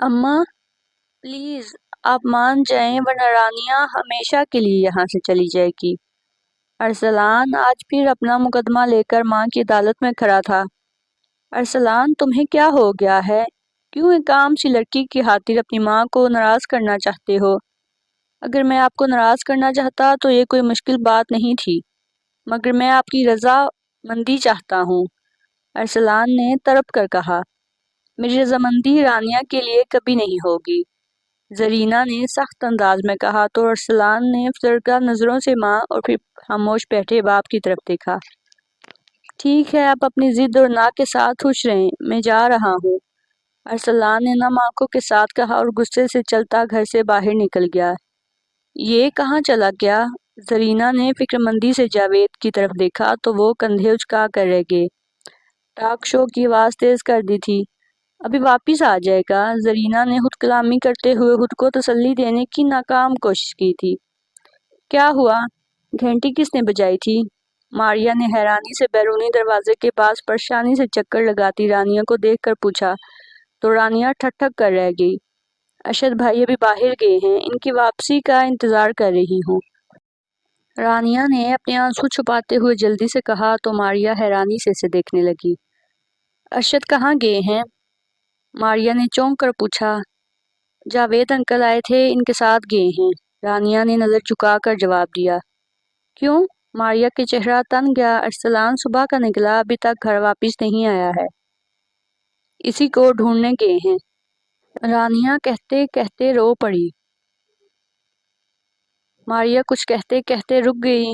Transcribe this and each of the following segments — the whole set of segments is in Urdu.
اماں پلیز آپ مان جائیں ورنہ رانیہ ہمیشہ کے لیے یہاں سے چلی جائے گی۔ ارسلان آج پھر اپنا مقدمہ لے کر ماں کی عدالت میں کھڑا تھا۔ ارسلان تمہیں کیا ہو گیا ہے؟ کیوں ایک عام سی لڑکی کی خاطر اپنی ماں کو ناراض کرنا چاہتے ہو؟ اگر میں آپ کو ناراض کرنا چاہتا تو یہ کوئی مشکل بات نہیں تھی، مگر میں آپ کی رضا مندی چاہتا ہوں، ارسلان نے تڑپ کر کہا۔ میری رضامندی رانیہ کے لیے کبھی نہیں ہوگی، زرینہ نے سخت انداز میں کہا تو ارسلان نے زرگا نظروں سے ماں اور پھر خاموش بیٹھے باپ کی طرف دیکھا۔ ٹھیک ہے، آپ اپنی ضد اور نا کے ساتھ خوش رہیں، میں جا رہا ہوں، ارسلان نے نم آنکھوں کے ساتھ کہا اور غصے سے چلتا گھر سے باہر نکل گیا۔ یہ کہاں چلا گیا؟ زرینہ نے فکر مندی سے جاوید کی طرف دیکھا تو وہ کندھے اچکا کر رہ گئے۔ ٹاک شو کی آواز تیز کر دی تھی۔ ابھی واپس آ جائے گا، زرینہ نے خود کلامی کرتے ہوئے خود کو تسلی دینے کی ناکام کوشش کی تھی۔ کیا ہوا؟ گھنٹی کس نے بجائی تھی؟ ماریا نے حیرانی سے بیرونی دروازے کے پاس پریشانی سے چکر لگاتی رانیہ کو دیکھ کر پوچھا تو رانیہ ٹھک ٹھک کر رہ گئی۔ ارشد بھائی ابھی باہر گئے ہیں، ان کی واپسی کا انتظار کر رہی ہوں، رانیہ نے اپنے آنسو چھپاتے ہوئے جلدی سے کہا تو ماریا حیرانی سے اسے دیکھنے لگی۔ ارشد کہاں گئے ہیں؟ ماریا نے چونک کر پوچھا۔ جاوید انکل آئے تھے، ان کے ساتھ گئے ہیں، رانیہ نے نظر جھکا کر جواب دیا۔ کیوں؟ ماریا کے چہرہ تن گیا۔ ارسلان صبح کا نکلا، ابھی تک گھر واپس نہیں آیا ہے، اسی کو ڈھونڈنے گئے ہیں، رانیہ کہتے کہتے رو پڑی۔ ماریا کچھ کہتے کہتے رک گئی۔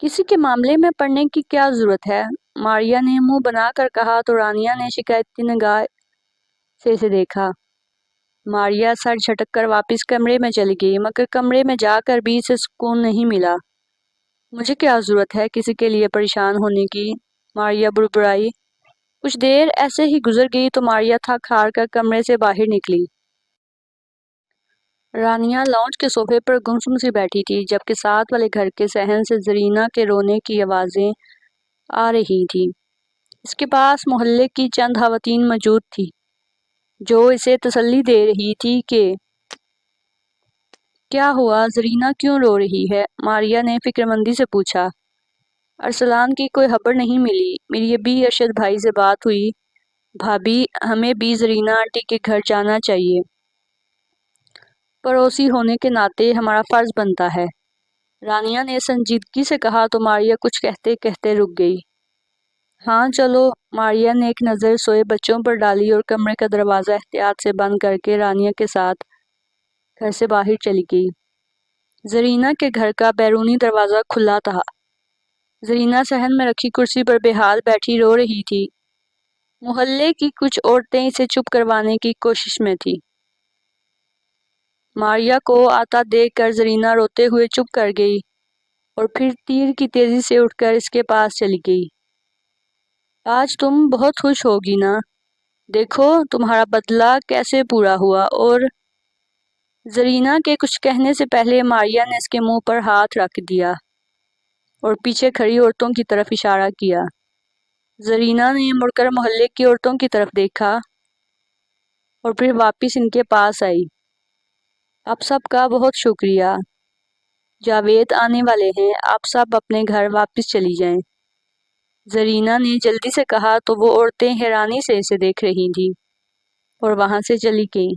کسی کے معاملے میں پڑنے کی کیا ضرورت ہے؟ ماریا نے منہ بنا کر کہا تو رانیہ نے شکایتی نگاہ سے اسے دیکھا۔ ماریا سر جھٹک کر واپس کمرے میں چلی گئی، مگر کمرے میں جا کر بھی اسے سکون نہیں ملا۔ مجھے کیا ضرورت ہے کسی کے لیے پریشان ہونے کی؟ ماریا بڑبڑائی۔ کچھ دیر ایسے ہی گزر گئی تو ماریا تھک ہار کر کمرے سے باہر نکلی۔ رانیہ لاؤنج کے صوفے پر گمسم سی بیٹھی تھی، جبکہ ساتھ والے گھر کے صحن سے زرینہ کے رونے کی آوازیں آ رہی تھیں۔ اس کے پاس محلے کی چند خواتین موجود تھیں جو اسے تسلی دے رہی تھی کہ کیا ہوا، زرینہ کیوں رو رہی ہے؟ ماریا نے فکر مندی سے پوچھا۔ ارسلان کی کوئی خبر نہیں ملی، میری ابھی ارشد بھائی سے بات ہوئی، بھابھی ہمیں بھی زرینہ آنٹی کے گھر جانا چاہیے، پڑوسی ہونے کے ناطے ہمارا فرض بنتا ہے، رانیہ نے سنجیدگی سے کہا تو ماریا کچھ کہتے کہتے رک گئی۔ ہاں چلو، ماریا نے ایک نظر سوئے بچوں پر ڈالی اور کمرے کا دروازہ احتیاط سے بند کر کے رانیہ کے ساتھ گھر سے باہر چلی گئی۔ زرینہ کے گھر کا بیرونی دروازہ کھلا تھا۔ زرینہ صحن میں رکھی کرسی پر بے حال بیٹھی رو رہی تھی۔ محلے کی کچھ عورتیں اسے چپ کروانے کی کوشش میں تھی۔ ماریا کو آتا دیکھ کر زرینہ روتے ہوئے چپ کر گئی اور پھر تیر کی تیزی سے اٹھ کر اس کے پاس چلی گئی۔ آج تم بہت خوش ہوگی نا، دیکھو تمہارا بدلہ کیسے پورا ہوا۔ اور زرینہ کے کچھ کہنے سے پہلے ماریا نے اس کے منہ پر ہاتھ رکھ دیا اور پیچھے کھڑی عورتوں کی طرف اشارہ کیا۔ زرینہ نے مڑ کر محلے کی عورتوں کی طرف دیکھا اور پھر واپس ان کے پاس آئی۔ آپ سب کا بہت شکریہ، جاوید آنے والے ہیں، آپ سب اپنے گھر واپس چلی جائیں، زرینہ نے جلدی سے کہا تو وہ عورتیں حیرانی سے اسے دیکھ رہی تھیں اور وہاں سے چلی گئیں۔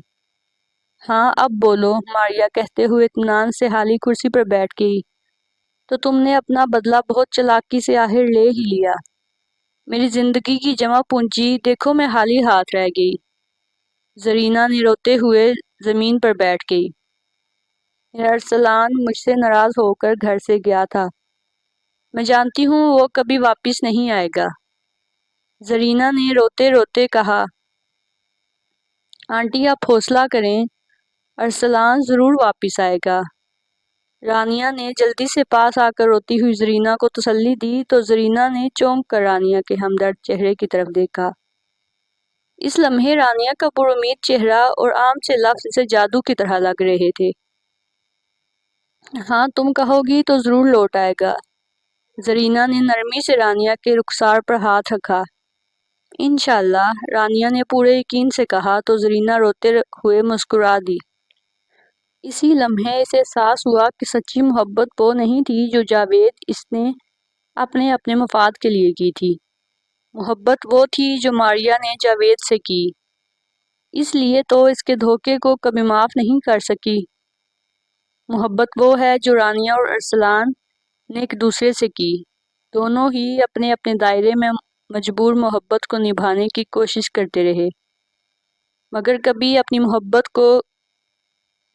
ہاں اب بولو، ماریا کہتے ہوئے اطمینان سے خالی کرسی پر بیٹھ گئی، تو تم نے اپنا بدلہ بہت چالاکی سے آخر لے ہی لیا، میری زندگی کی جمع پونجی دیکھو میں خالی ہاتھ رہ گئی، زرینہ نے روتے ہوئے زمین پر بیٹھ گئی۔ ارسلان مجھ سے ناراض ہو کر گھر سے گیا تھا، میں جانتی ہوں وہ کبھی واپس نہیں آئے گا، زرینہ نے روتے روتے کہا۔ آنٹی آپ حوصلہ کریں، ارسلان ضرور واپس آئے گا، رانیہ نے جلدی سے پاس آ کر روتی ہوئی زرینہ کو تسلی دی تو زرینہ نے چونک کر رانیہ کے ہمدرد چہرے کی طرف دیکھا۔ اس لمحے رانیہ کا پر امید چہرہ اور عام سے لفظ اسے جادو کی طرح لگ رہے تھے۔ ہاں تم کہو گی تو ضرور لوٹ آئے گا، زرینہ نے نرمی سے رانیہ کے رخسار پر ہاتھ رکھا۔ انشاءاللہ، رانیہ نے پورے یقین سے کہا تو زرینہ روتے ہوئے مسکرا دی۔ اسی لمحے اسے احساس ہوا کہ سچی محبت وہ نہیں تھی جو جاوید اس نے اپنے مفاد کے لیے کی تھی۔ محبت وہ تھی جو ماریا نے جاوید سے کی، اس لیے تو اس کے دھوکے کو کبھی معاف نہیں کر سکی۔ محبت وہ ہے جو رانیہ اور ارسلان نے ایک دوسرے سے کی۔ دونوں ہی اپنے اپنے دائرے میں مجبور محبت کو نبھانے کی کوشش کرتے رہے، مگر کبھی اپنی محبت کو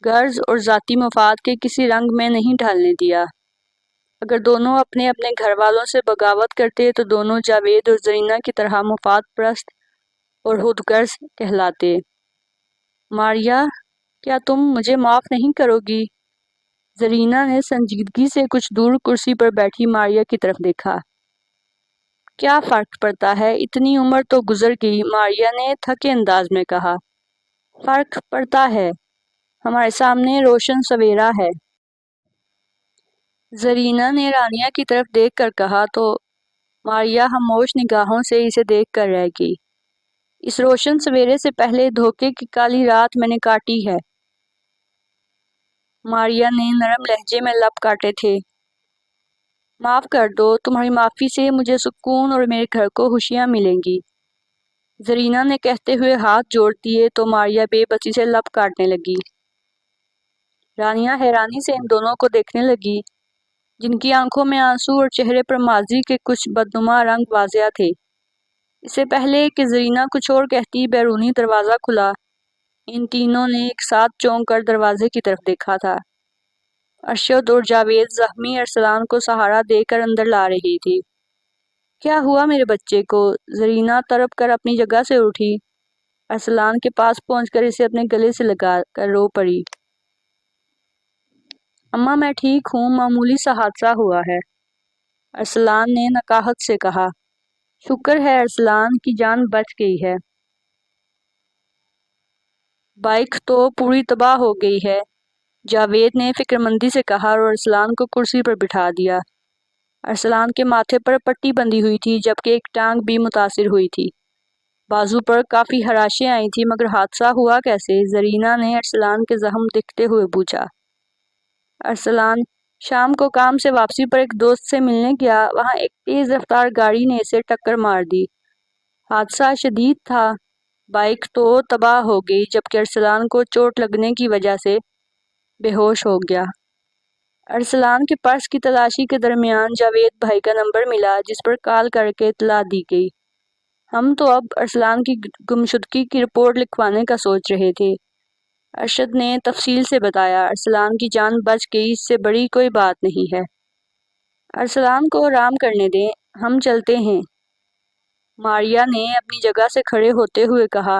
غرض اور ذاتی مفاد کے کسی رنگ میں نہیں ڈھالنے دیا۔ اگر دونوں اپنے اپنے گھر والوں سے بغاوت کرتے تو دونوں جاوید اور زرینہ کی طرح مفاد پرست اور خود غرض کہلاتے۔ ماریا، کیا تم مجھے معاف نہیں کرو گی؟ زرینہ نے سنجیدگی سے کچھ دور کرسی پر بیٹھی ماریا کی طرف دیکھا۔ کیا فرق پڑتا ہے، اتنی عمر تو گزر گئی، ماریا نے تھکے انداز میں کہا۔ فرق پڑتا ہے، ہمارے سامنے روشن سویرا ہے۔ زرینہ نے رانیہ کی طرف دیکھ کر کہا تو ماریا خاموش نگاہوں سے اسے دیکھ کر رہ گئی۔ اس روشن سویرے سے پہلے دھوکے کی کالی رات میں نے کاٹی ہے۔ ماریا نے نرم لہجے میں لب کاٹے تھے۔ معاف کر دو، تمہاری معافی سے مجھے سکون اور میرے گھر کو خوشیاں ملیں گی۔ زرینہ نے کہتے ہوئے ہاتھ جوڑ دیے تو ماریا بے بسی سے لب کاٹنے لگی۔ رانیہ حیرانی سے ان دونوں کو دیکھنے لگی، جن کی آنکھوں میں آنسو اور چہرے پر ماضی کے کچھ بدنما رنگ واضح تھے۔ اس سے پہلے کہ زرینہ کچھ اور کہتی، بیرونی دروازہ کھلا۔ ان تینوں نے ایک ساتھ چونک کر دروازے کی طرف دیکھا تھا۔ ارشد اور جاوید زخمی ارسلان کو سہارا دے کر اندر لا رہی تھی۔ کیا ہوا میرے بچے کو؟ زرینہ تڑپ کر اپنی جگہ سے اٹھی، ارسلان کے پاس پہنچ کر اسے اپنے گلے سے لگا کر رو پڑی۔ اماں، میں ٹھیک ہوں، معمولی سا حادثہ ہوا ہے، ارسلان نے نکاہت سے کہا۔ شکر ہے ارسلان کی جان بچ گئی ہے۔ بائک تو پوری تباہ ہو گئی ہے، جاوید نے فکرمندی سے کہا اور ارسلان کو کرسی پر بٹھا دیا۔ ارسلان کے ماتھے پر پٹی بندھی ہوئی تھی جبکہ ایک ٹانگ بھی متاثر ہوئی تھی۔ بازو پر کافی خراشیں آئی تھی، مگر حادثہ ہوا کیسے؟ زرینہ نے ارسلان کے زخم دیکھتے ہوئے پوچھا۔ ارسلان شام کو کام سے واپسی پر ایک دوست سے ملنے گیا، وہاں ایک تیز رفتار گاڑی نے اسے ٹکر مار دی۔ حادثہ شدید تھا، بائک تو تباہ ہو گئی جبکہ ارسلان کو چوٹ لگنے کی وجہ سے بے ہوش ہو گیا۔ ارسلان کے پرس کی تلاشی کے درمیان جاوید بھائی کا نمبر ملا جس پر کال کر کے اطلاع دی گئی۔ ہم تو اب ارسلان کی گمشدگی کی رپورٹ لکھوانے کا سوچ رہے تھے، ارشد نے تفصیل سے بتایا۔ ارسلان کی جان بچ گئی، اس سے بڑی کوئی بات نہیں ہے۔ ارسلان کو آرام کرنے دیں، ہم چلتے ہیں، ماریا نے اپنی جگہ سے کھڑے ہوتے ہوئے کہا۔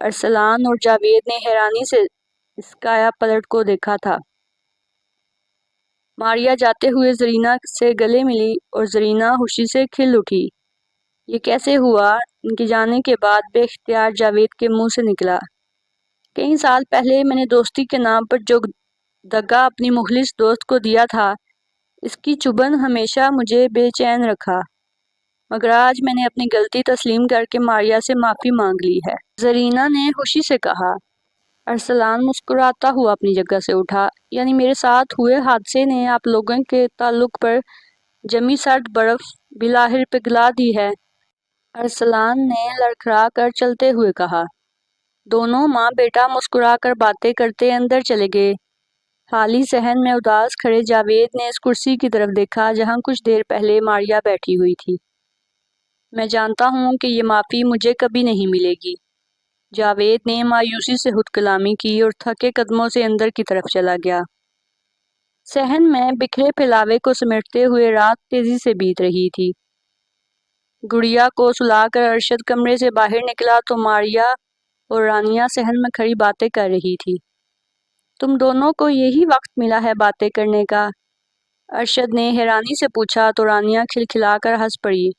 ارسلان اور جاوید نے حیرانی سے اس کایا پلٹ کو دیکھا تھا۔ ماریا جاتے ہوئے زرینہ سے گلے ملی اور زرینہ خوشی سے کھل اٹھی۔ یہ کیسے ہوا؟ ان کے جانے کے بعد بے اختیار جاوید کے منہ سے نکلا۔ کئی سال پہلے میں نے دوستی کے نام پر جو دغا اپنی مخلص دوست کو دیا تھا، اس کی چبھن ہمیشہ مجھے بے چین رکھا، مگر آج میں نے اپنی غلطی تسلیم کر کے ماریا سے معافی مانگ لی ہے، زرینہ نے خوشی سے کہا۔ ارسلان مسکراتا ہوا اپنی جگہ سے اٹھا۔ یعنی میرے ساتھ ہوئے حادثے نے آپ لوگوں کے تعلق پر جمی سرد برف بالآخر پگھلا دی ہے، ارسلان نے لڑکھڑا کر چلتے ہوئے کہا۔ دونوں ماں بیٹا مسکرا کر باتیں کرتے اندر چلے گئے۔ خالی صحن میں اداس کھڑے جاوید نے اس کرسی کی طرف دیکھا جہاں کچھ دیر پہلے ماریا بیٹھی ہوئی تھی۔ میں جانتا ہوں کہ یہ معافی مجھے کبھی نہیں ملے گی، جاوید نے مایوسی سے خود کلامی کی اور تھکے قدموں سے اندر کی طرف چلا گیا۔ صحن میں بکھرے پھیلاوے کو سمیٹتے ہوئے رات تیزی سے بیت رہی تھی۔ گڑیا کو سلا کر ارشد کمرے سے باہر نکلا تو ماریا اور رانیہ صحن میں کھڑی باتیں کر رہی تھی۔ تم دونوں کو یہی وقت ملا ہے باتیں کرنے کا؟ ارشد نے حیرانی سے پوچھا تو رانیہ کھلکھلا کر ہنس پڑی۔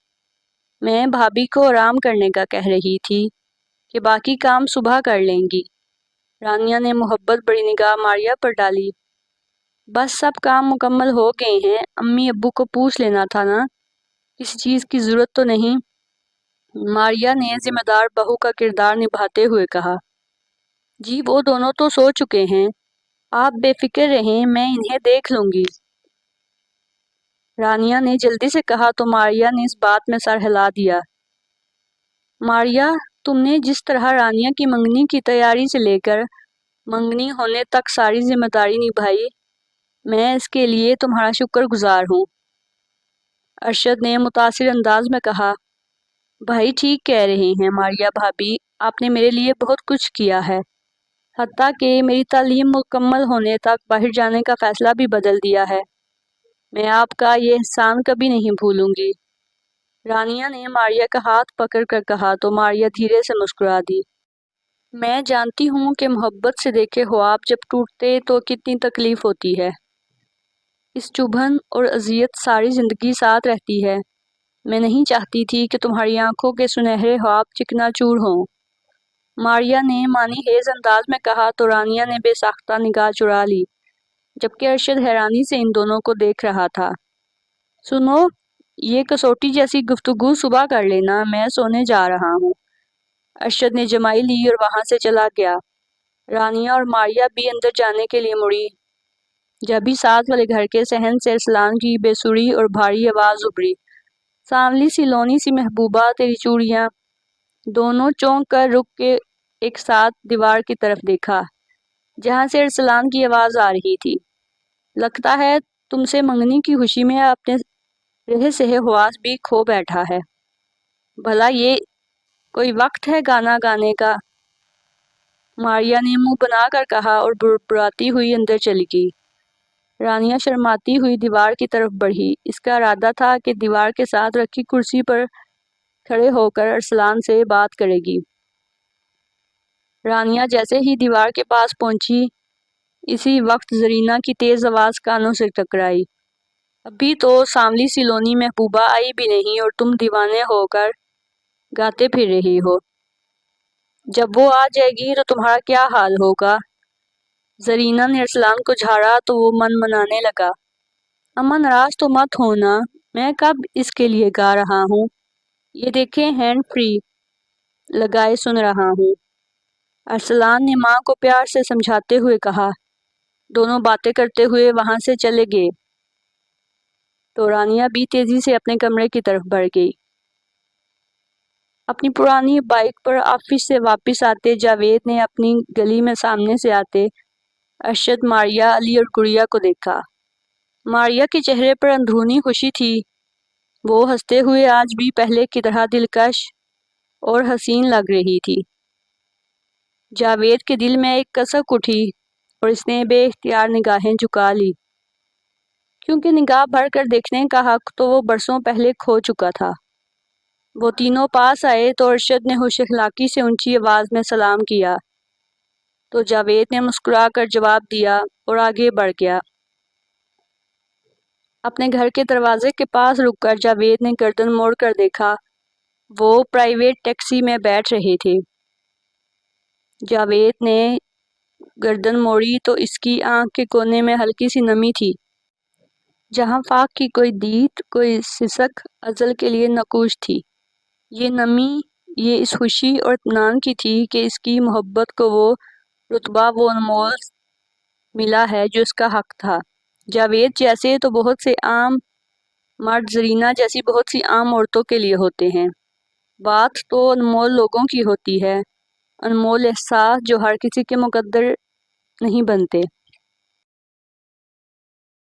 میں بھابھی کو آرام کرنے کا کہہ رہی تھی کہ باقی کام صبح کر لیں گی۔ رانیہ نے محبت بڑی نگاہ ماریا پر ڈالی۔ بس سب کام مکمل ہو گئے ہیں، امی ابو کو پوچھ لینا تھا نا، کسی چیز کی ضرورت تو نہیں؟ ماریا نے ذمہ دار بہو کا کردار نبھاتے ہوئے کہا۔ جی وہ دونوں تو سو چکے ہیں، آپ بے فکر رہیں، میں انہیں دیکھ لوں گی۔ رانیہ نے جلدی سے کہا تو ماریا نے اس بات میں سر ہلا دیا۔ ماریا، تم نے جس طرح رانیہ کی منگنی کی تیاری سے لے کر منگنی ہونے تک ساری ذمہ داری نبھائی، میں اس کے لیے تمہارا شکر گزار ہوں۔ ارشد نے متاثر انداز میں کہا۔ بھائی ٹھیک کہہ رہے ہیں ماریا بھابی، آپ نے میرے لیے بہت کچھ کیا ہے، حتیٰ کہ میری تعلیم مکمل ہونے تک باہر جانے کا فیصلہ بھی بدل دیا ہے۔ میں آپ کا یہ احسان کبھی نہیں بھولوں گی۔ رانیہ نے ماریا کا ہاتھ پکڑ کر کہا تو ماریا دھیرے سے مسکرا دی۔ میں جانتی ہوں کہ محبت سے دیکھے خواب جب ٹوٹتے تو کتنی تکلیف ہوتی ہے۔ اس چبھن اور اذیت ساری زندگی ساتھ رہتی ہے۔ میں نہیں چاہتی تھی کہ تمہاری آنکھوں کے سنہرے خواب چکنا چور ہوں۔ ماریا نے معنی خیز انداز میں کہا تو رانیہ نے بے ساختہ نگاہ چرا لی، جبکہ ارشد حیرانی سے ان دونوں کو دیکھ رہا تھا۔ سنو، یہ کسوٹی جیسی گفتگو صبح کر لینا، میں سونے جا رہا ہوں۔ ارشد نے جمائی لی اور وہاں سے چلا گیا۔ رانیہ اور ماریا بھی اندر جانے کے لیے مڑی، جبھی ساتھ والے گھر کے صحن سے ارسلان کی بے سری اور بھاری آواز ابھری۔ سانولی سی لونی سی محبوبہ تیری چوڑیاں۔ دونوں چونک کر رک کے ایک ساتھ دیوار کی طرف دیکھا، جہاں سے ارسلان کی آواز آ رہی تھی۔ لگتا ہے تم سے منگنی کی خوشی میں اپنے رہے سہے حواس بھی کھو بیٹھا ہے۔ بھلا یہ کوئی وقت ہے گانا گانے کا؟ ماریا نے منہ بنا کر کہا اور بربراتی ہوئی اندر چلی گئی۔ رانیہ شرماتی ہوئی دیوار کی طرف بڑھی۔ اس کا ارادہ تھا کہ دیوار کے ساتھ رکھی کرسی پر کھڑے ہو کر ارسلان سے بات کرے گی۔ رانیہ جیسے ہی دیوار کے پاس پہنچی، اسی وقت زرینہ کی تیز آواز کانوں سے ٹکرائی۔ ابھی تو سانولی سی لونی محبوبہ آئی بھی نہیں اور تم دیوانے ہو کر گاتے پھر رہی ہو۔ جب وہ آ جائے گی تو تمہارا کیا حال ہوگا؟ زرینہ نے ارسلان کو جھاڑا تو وہ من منانے لگا۔ اماں ناراض تو مت ہونا، میں کب اس کے لیے گا رہا ہوں؟ یہ دیکھیں ہینڈ فری لگائے سن رہا ہوں۔ ارسلان نے ماں کو پیار سے سمجھاتے ہوئے کہا۔ دونوں باتیں کرتے ہوئے وہاں سے چلے گئے تو رانیہ بھی تیزی سے اپنے کمرے کی طرف بڑھ گئی۔ اپنی پرانی بائیک پر آفس سے واپس آتے جاوید نے اپنی گلی میں سامنے سے آتے ارشد، ماریا، علی اور گڑیا کو دیکھا۔ ماریا کے چہرے پر اندرونی خوشی تھی، وہ ہنستے ہوئے آج بھی پہلے کی طرح دلکش اور حسین لگ رہی تھی۔ جاوید کے دل میں ایک کسک اٹھی اور اس نے بے اختیار نگاہیں جھکا لی، کیونکہ نگاہ بھر کر دیکھنے کا حق تو وہ برسوں پہلے کھو چکا تھا۔ وہ تینوں پاس آئے تو ارشد نے ہوش اخلاقی سے اونچی آواز میں سلام کیا تو جاوید نے مسکرا کر جواب دیا اور آگے بڑھ گیا۔ اپنے گھر کے دروازے کے پاس رک کر جاوید نے گردن موڑ کر دیکھا، وہ پرائیویٹ ٹیکسی میں بیٹھ رہے تھے۔ جاوید نے گردن موڑی تو اس کی آنکھ کے کونے میں ہلکی سی نمی تھی، جہاں فاق کی کوئی دید، کوئی سسک ازل کے لیے نقوش تھی۔ یہ نمی یہ اس خوشی اور اطمینان کی تھی کہ اس کی محبت کو وہ رتبہ، وہ انمول ملا ہے جو اس کا حق تھا۔ جاوید جیسے تو بہت سے عام مرد زرینہ جیسی بہت سی عام عورتوں کے لیے ہوتے ہیں، بات تو انمول لوگوں کی ہوتی ہے، انمول احساس جو ہر کسی کے مقدر نہیں بنتے۔